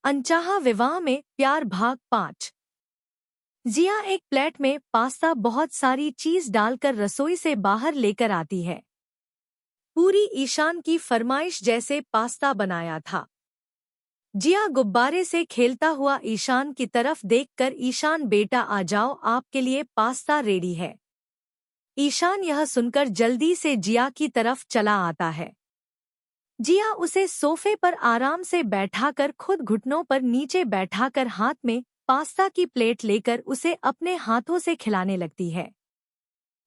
अनचाहा विवाह में प्यार भाग 5। जिया एक प्लेट में पास्ता बहुत सारी चीज डालकर रसोई से बाहर लेकर आती है। पूरी ईशान की फरमाइश जैसे पास्ता बनाया था। जिया गुब्बारे से खेलता हुआ ईशान की तरफ देखकर, ईशान बेटा आ जाओ, आपके लिए पास्ता रेडी है। ईशान यह सुनकर जल्दी से जिया की तरफ चला आता है। जिया उसे सोफे पर आराम से बैठाकर खुद घुटनों पर नीचे बैठाकर हाथ में पास्ता की प्लेट लेकर उसे अपने हाथों से खिलाने लगती है।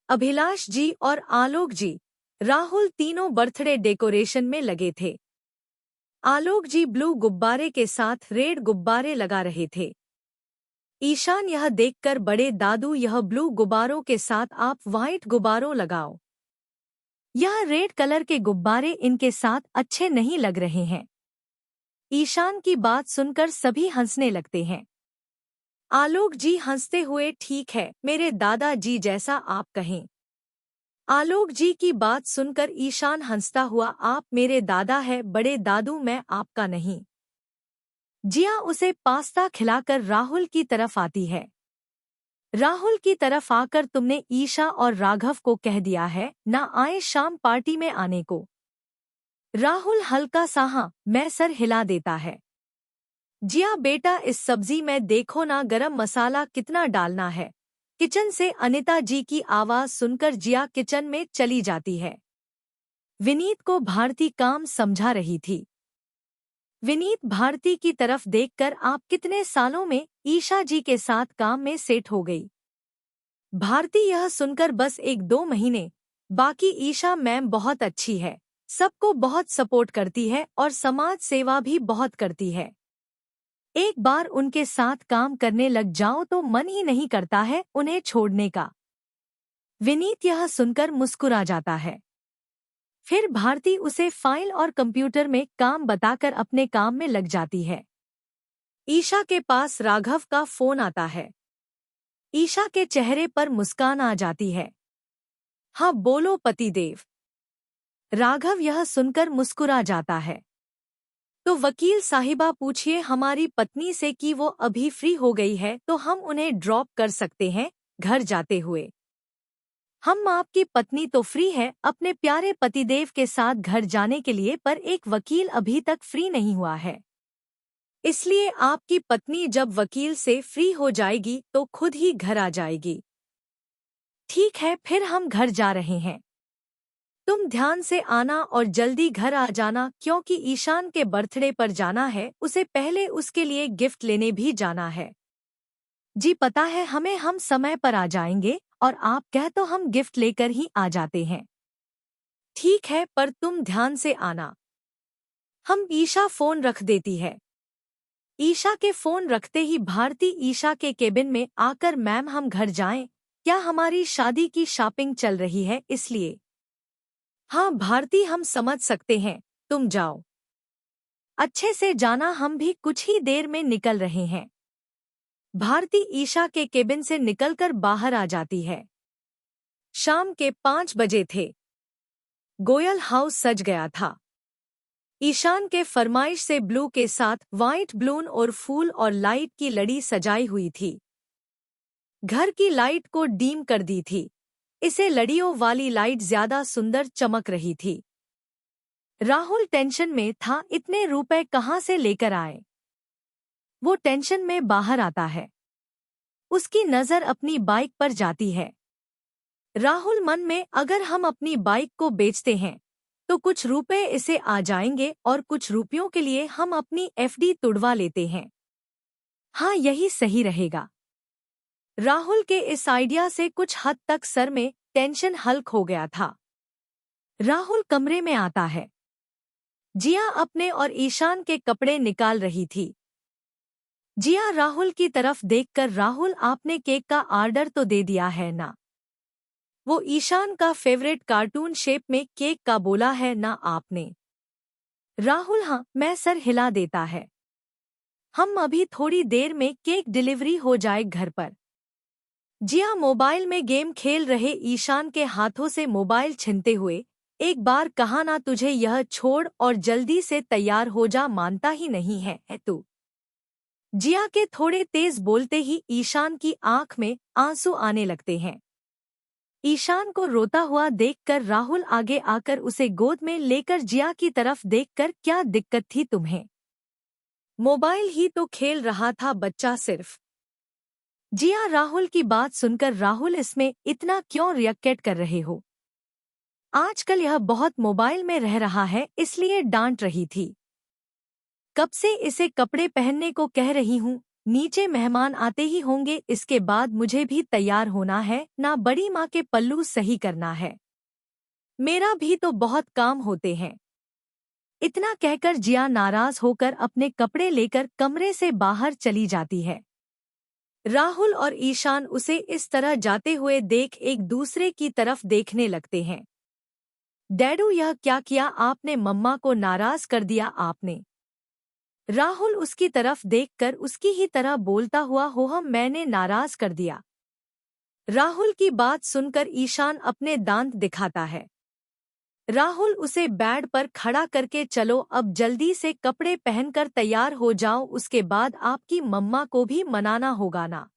अभिलाष जी और आलोक जी, राहुल तीनों बर्थडे डेकोरेशन में लगे थे। आलोक जी ब्लू गुब्बारे के साथ रेड गुब्बारे लगा रहे थे। ईशान यह देखकर, बड़े दादू यह ब्लू गुब्बारों के साथ आप व्हाइट गुब्बारों लगाओ। यह रेड कलर के गुब्बारे इनके साथ अच्छे नहीं लग रहे हैं। ईशान की बात सुनकर सभी हंसने लगते हैं। आलोक जी हंसते हुए, ठीक है मेरे दादा जी, जैसा आप कहें। आलोक जी की बात सुनकर ईशान हंसता हुआ, आप मेरे दादा है बड़े दादू, मैं आपका नहीं। जिया उसे पास्ता खिलाकर राहुल की तरफ आती है। राहुल की तरफ आकर, तुमने ईशा और राघव को कह दिया है ना आए शाम पार्टी में आने को। राहुल हल्का सा हाँ मैं सर हिला देता है। जिया बेटा इस सब्जी में देखो ना गरम मसाला कितना डालना है। किचन से अनिता जी की आवाज सुनकर जिया किचन में चली जाती है। विनीत को भारती काम समझा रही थी। विनीत भारती की तरफ देखकर, आप कितने सालों में ईशा जी के साथ काम में सेट हो गई। भारती यह सुनकर, बस 1-2 महीने, बाकी ईशा मैम बहुत अच्छी है, सबको बहुत सपोर्ट करती है और समाज सेवा भी बहुत करती है। एक बार उनके साथ काम करने लग जाओ तो मन ही नहीं करता है उन्हें छोड़ने का। विनीत यह सुनकर मुस्कुरा जाता है। फिर भारती उसे फाइल और कंप्यूटर में काम बताकर अपने काम में लग जाती है। ईशा के पास राघव का फोन आता है। ईशा के चेहरे पर मुस्कान आ जाती है। हाँ बोलो पतिदेव। राघव यह सुनकर मुस्कुरा जाता है। तो वकील साहिबा पूछिए हमारी पत्नी से कि वो अभी फ्री हो गई है तो हम उन्हें ड्रॉप कर सकते हैं घर जाते हुए। हम आपकी पत्नी तो फ्री है अपने प्यारे पतिदेव के साथ घर जाने के लिए, पर एक वकील अभी तक फ्री नहीं हुआ है, इसलिए आपकी पत्नी जब वकील से फ्री हो जाएगी तो खुद ही घर आ जाएगी। ठीक है फिर हम घर जा रहे हैं। तुम ध्यान से आना और जल्दी घर आ जाना, क्योंकि ईशान के बर्थडे पर जाना है, उसे पहले उसके लिए गिफ्ट लेने भी जाना है। जी पता है हमें, हम समय पर आ जाएंगे और आप कह तो हम गिफ्ट लेकर ही आ जाते हैं। ठीक है पर तुम ध्यान से आना। हम ईशा फोन रख देती है। ईशा के फोन रखते ही भारती ईशा के केबिन में आकर, मैम हम घर जाएं, क्या हमारी शादी की शॉपिंग चल रही है इसलिए। हाँ भारती हम समझ सकते हैं, तुम जाओ, अच्छे से जाना, हम भी कुछ ही देर में निकल रहे हैं। भारती ईशा के केबिन से निकलकर बाहर आ जाती है। शाम के 5 बजे थे। गोयल हाउस सज गया था। ईशान के फरमाइश से ब्लू के साथ व्हाइट बलून और फूल और लाइट की लड़ी सजाई हुई थी। घर की लाइट को डीम कर दी थी, इसे लड़ियों वाली लाइट ज्यादा सुंदर चमक रही थी। राहुल टेंशन में था, इतने रुपए कहाँ से लेकर आए। वो टेंशन में बाहर आता है। उसकी नजर अपनी बाइक पर जाती है। राहुल मन में, अगर हम अपनी बाइक को बेचते हैं तो कुछ रुपए इसे आ जाएंगे और कुछ रुपयों के लिए हम अपनी एफडी तुड़वा लेते हैं। हाँ यही सही रहेगा। राहुल के इस आइडिया से कुछ हद तक सर में टेंशन हल्क हो गया था। राहुल कमरे में आता है। जिया अपने और ईशान के कपड़े निकाल रही थी। जिया राहुल की तरफ देखकर, राहुल आपने केक का ऑर्डर तो दे दिया है ना। वो ईशान का फेवरेट कार्टून शेप में केक का बोला है ना आपने। राहुल हाँ मैं सर हिला देता है। हम अभी थोड़ी देर में केक डिलीवरी हो जाए घर पर। जिया मोबाइल में गेम खेल रहे ईशान के हाथों से मोबाइल छीनते हुए, एक बार कहा ना तुझे यह छोड़ और जल्दी से तैयार हो जा, मानता ही नहीं है तू। जिया के थोड़े तेज बोलते ही ईशान की आंख में आंसू आने लगते हैं। ईशान को रोता हुआ देखकर राहुल आगे आकर उसे गोद में लेकर जिया की तरफ देखकर, क्या दिक्कत थी तुम्हें? मोबाइल ही तो खेल रहा था बच्चा सिर्फ। जिया राहुल की बात सुनकर, राहुल इसमें इतना क्यों रिएक्ट कर रहे हो? आजकल यह बहुत मोबाइल में रह रहा है इसलिए डांट रही थी। कब से इसे कपड़े पहनने को कह रही हूँ, नीचे मेहमान आते ही होंगे, इसके बाद मुझे भी तैयार होना है ना, बड़ी माँ के पल्लू सही करना है, मेरा भी तो बहुत काम होते हैं। इतना कहकर जिया नाराज होकर अपने कपड़े लेकर कमरे से बाहर चली जाती है। राहुल और ईशान उसे इस तरह जाते हुए देख एक दूसरे की तरफ देखने लगते हैं। डैडू, यह क्या किया आपने? मम्मा को नाराज कर दिया आपने। राहुल उसकी तरफ देखकर उसकी ही तरह बोलता हुआ, हो हम मैंने नाराज कर दिया। राहुल की बात सुनकर ईशान अपने दांत दिखाता है। राहुल उसे बेड पर खड़ा करके, चलो अब जल्दी से कपड़े पहनकर तैयार हो जाओ, उसके बाद आपकी मम्मा को भी मनाना होगा ना।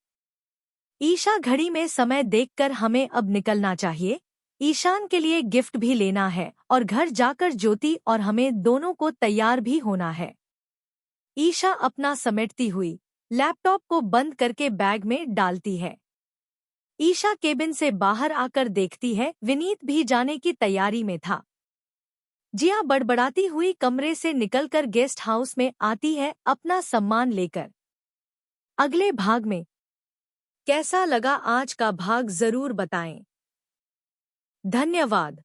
ईशा, घड़ी में समय देखकर हमें अब निकलना चाहिए। ईशान के लिए गिफ्ट भी लेना है और घर जाकर ज्योति और हमें दोनों को तैयार भी होना है। ईशा अपना समेटती हुई लैपटॉप को बंद करके बैग में डालती है। ईशा केबिन से बाहर आकर देखती है विनीत भी जाने की तैयारी में था। जिया बड़बड़ाती हुई कमरे से निकलकर गेस्ट हाउस में आती है अपना सामान लेकर। अगले भाग में कैसा लगा आज का भाग जरूर बताएं। धन्यवाद।